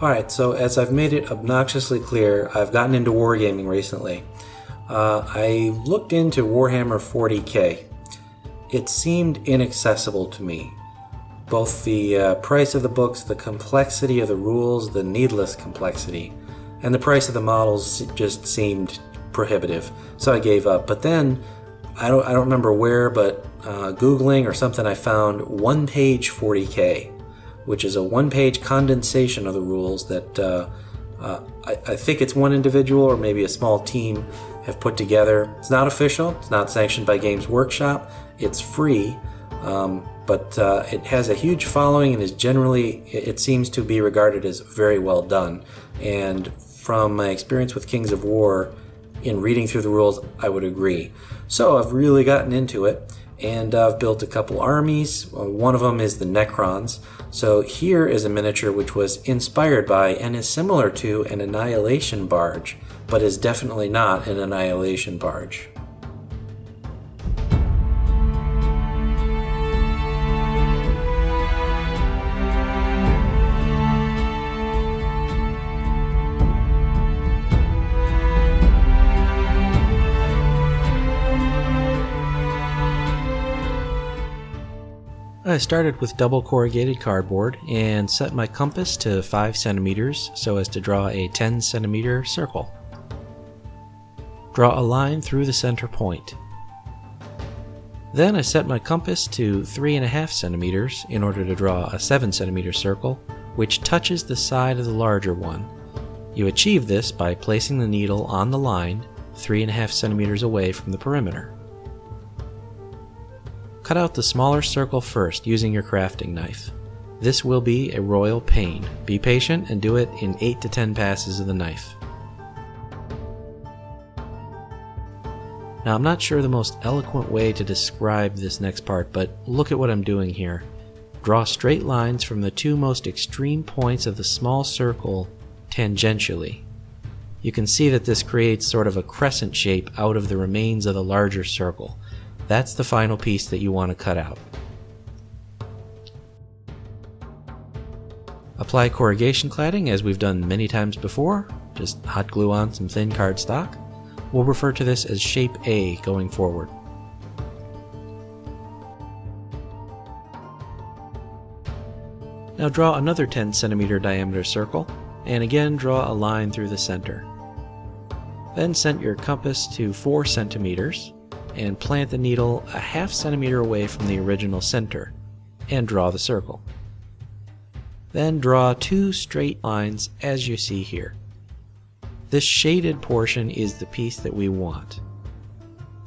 Alright, so as I've made it obnoxiously clear, I've gotten into wargaming recently. I looked into Warhammer 40k. It seemed inaccessible to me. Both the price of the books, the complexity of the rules, the needless complexity, and the price of the models just seemed prohibitive. So I gave up. But then, I don't remember where, but Googling or something, I found one-page 40k, which is a one-page condensation of the rules that I think it's one individual or maybe a small team have put together. It's not official. It's not sanctioned by Games Workshop. It's free, but it has a huge following and is generally, it seems to be regarded as very well done. And from my experience with Kings of War, in reading through the rules, I would agree. So I've really gotten into it, and I've built a couple armies. One of them is the Necrons. So here is a miniature which was inspired by and is similar to an Annihilation Barge, but is definitely not an Annihilation Barge. I started with double corrugated cardboard and set my compass to 5 centimeters so as to draw a 10 centimeter circle. Draw a line through the center point. Then I set my compass to 3.5 centimeters in order to draw a 7 centimeter circle, which touches the side of the larger one. You achieve this by placing the needle on the line 3.5 centimeters away from the perimeter. Cut out the smaller circle first using your crafting knife. This will be a royal pain. Be patient and do it in 8 to 10 passes of the knife. Now, I'm not sure the most eloquent way to describe this next part, but look at what I'm doing here. Draw straight lines from the two most extreme points of the small circle tangentially. You can see that this creates sort of a crescent shape out of the remains of the larger circle. That's the final piece that you want to cut out. Apply corrugation cladding as we've done many times before. Just hot glue on some thin cardstock. We'll refer to this as shape A going forward. Now draw another 10 centimeter diameter circle, and again draw a line through the center. Then set your compass to 4 centimeters and plant the needle a half centimeter away from the original center, and draw the circle. Then draw 2 straight lines as you see here. This shaded portion is the piece that we want.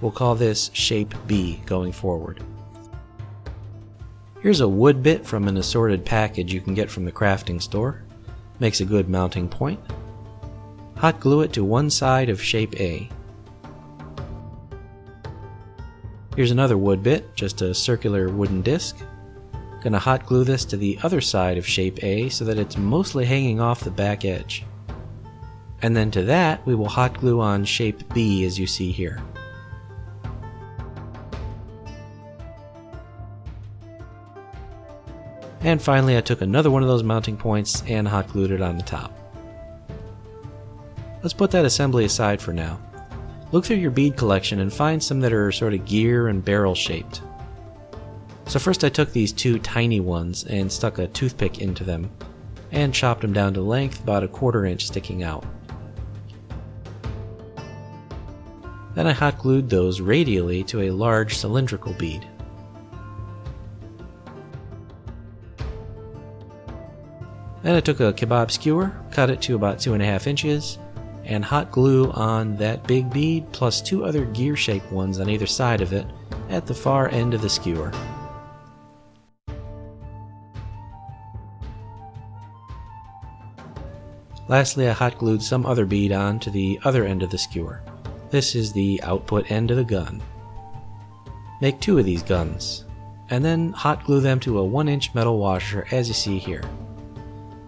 We'll call this shape B going forward. Here's a wood bit from an assorted package you can get from the crafting store. Makes a good mounting point. Hot glue it to one side of shape A. Here's another wood bit, just a circular wooden disc. Gonna hot glue this to the other side of shape A so that it's mostly hanging off the back edge. And then to that, we will hot glue on shape B as you see here. And finally, I took another one of those mounting points and hot glued it on the top. Let's put that assembly aside for now. Look through your bead collection and find some that are sort of gear and barrel shaped. So first I took these 2 tiny ones and stuck a toothpick into them and chopped them down to length about 1/4 inch sticking out. Then I hot glued those radially to a large cylindrical bead. Then I took a kebab skewer, cut it to about 2.5 inches, and hot glue on that big bead plus 2 other gear-shaped ones on either side of it at the far end of the skewer. Lastly, I hot glued some other bead on to the other end of the skewer. This is the output end of the gun. Make 2 of these guns, and then hot glue them to a 1-inch metal washer as you see here.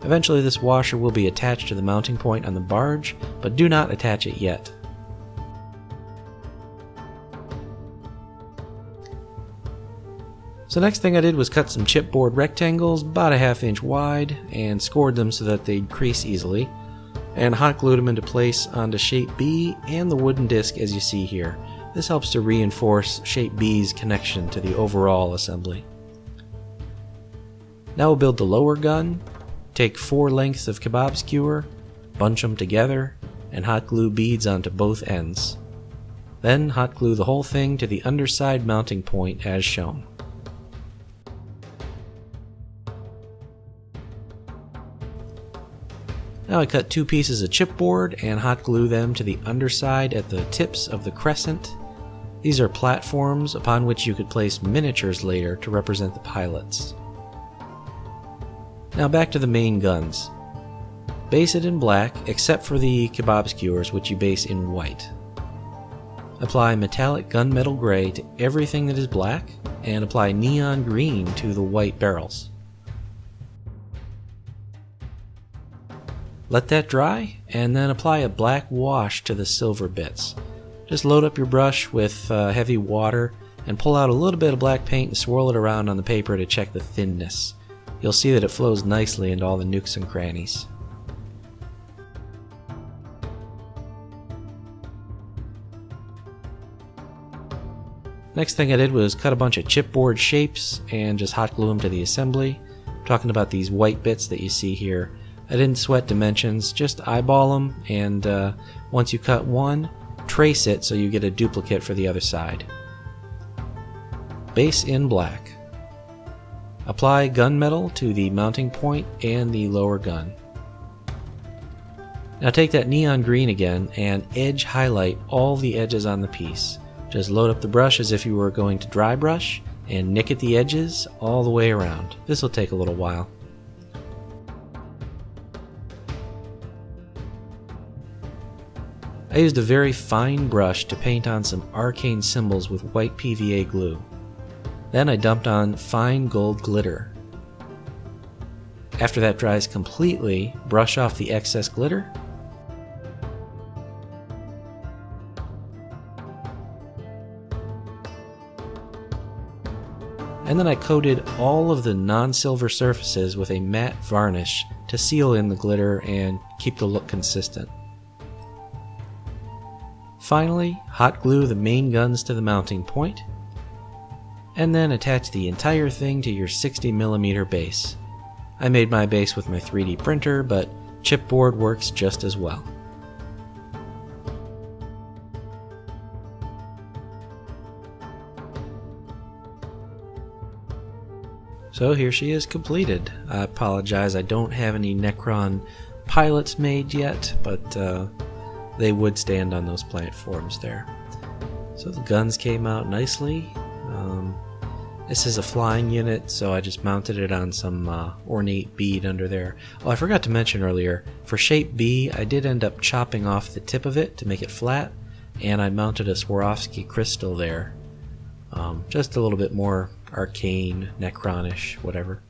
Eventually this washer will be attached to the mounting point on the barge, but do not attach it yet. So next thing I did was cut some chipboard rectangles about a ½ inch wide and scored them so that they'd crease easily, and hot glued them into place onto shape B and the wooden disc as you see here. This helps to reinforce shape B's connection to the overall assembly. Now we'll build the lower gun, take 4 lengths of kebab skewer, bunch them together, and hot glue beads onto both ends. Then hot glue the whole thing to the underside mounting point as shown. Now I cut 2 pieces of chipboard and hot glue them to the underside at the tips of the crescent. These are platforms upon which you could place miniatures later to represent the pilots. Now back to the main guns. Base it in black except for the kebab skewers, which you base in white. Apply metallic gunmetal gray to everything that is black and apply neon green to the white barrels. Let that dry, and then apply a black wash to the silver bits. Just load up your brush with heavy water and pull out a little bit of black paint and swirl it around on the paper to check the thinness. You'll see that it flows nicely into all the nooks and crannies. Next thing I did was cut a bunch of chipboard shapes and just hot glue them to the assembly. I'm talking about these white bits that you see here. I didn't sweat dimensions, just eyeball them, and once you cut one, trace it so you get a duplicate for the other side. Base in black. Apply gunmetal to the mounting point and the lower gun. Now take that neon green again and edge highlight all the edges on the piece. Just load up the brush as if you were going to dry brush and nick at the edges all the way around. This will take a little while. I used a very fine brush to paint on some arcane symbols with white PVA glue. Then I dumped on fine gold glitter. After that dries completely, brush off the excess glitter. And then I coated all of the non-silver surfaces with a matte varnish to seal in the glitter and keep the look consistent. Finally, hot glue the main guns to the mounting point, and then attach the entire thing to your 60mm base. I made my base with my 3D printer, but chipboard works just as well. So here she is completed. I apologize, I don't have any Necron pilots made yet, but they would stand on those platforms there. So the guns came out nicely. This is a flying unit, so I just mounted it on some ornate bead under there. Oh, I forgot to mention earlier, for shape B, I did end up chopping off the tip of it to make it flat, and I mounted a Swarovski crystal there. Just a little bit more arcane, Necronish, whatever.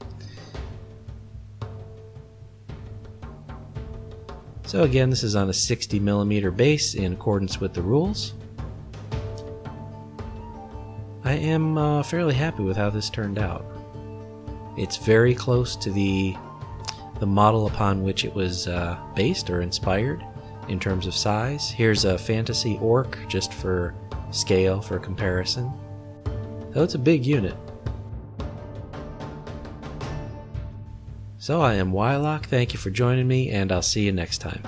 So again, this is on a 60mm base in accordance with the rules. I am fairly happy with how this turned out. It's very close to the model upon which it was based or inspired in terms of size. Here's a fantasy orc just for scale, for comparison. So it's a big unit. So I am Wylock, thank you for joining me, and I'll see you next time.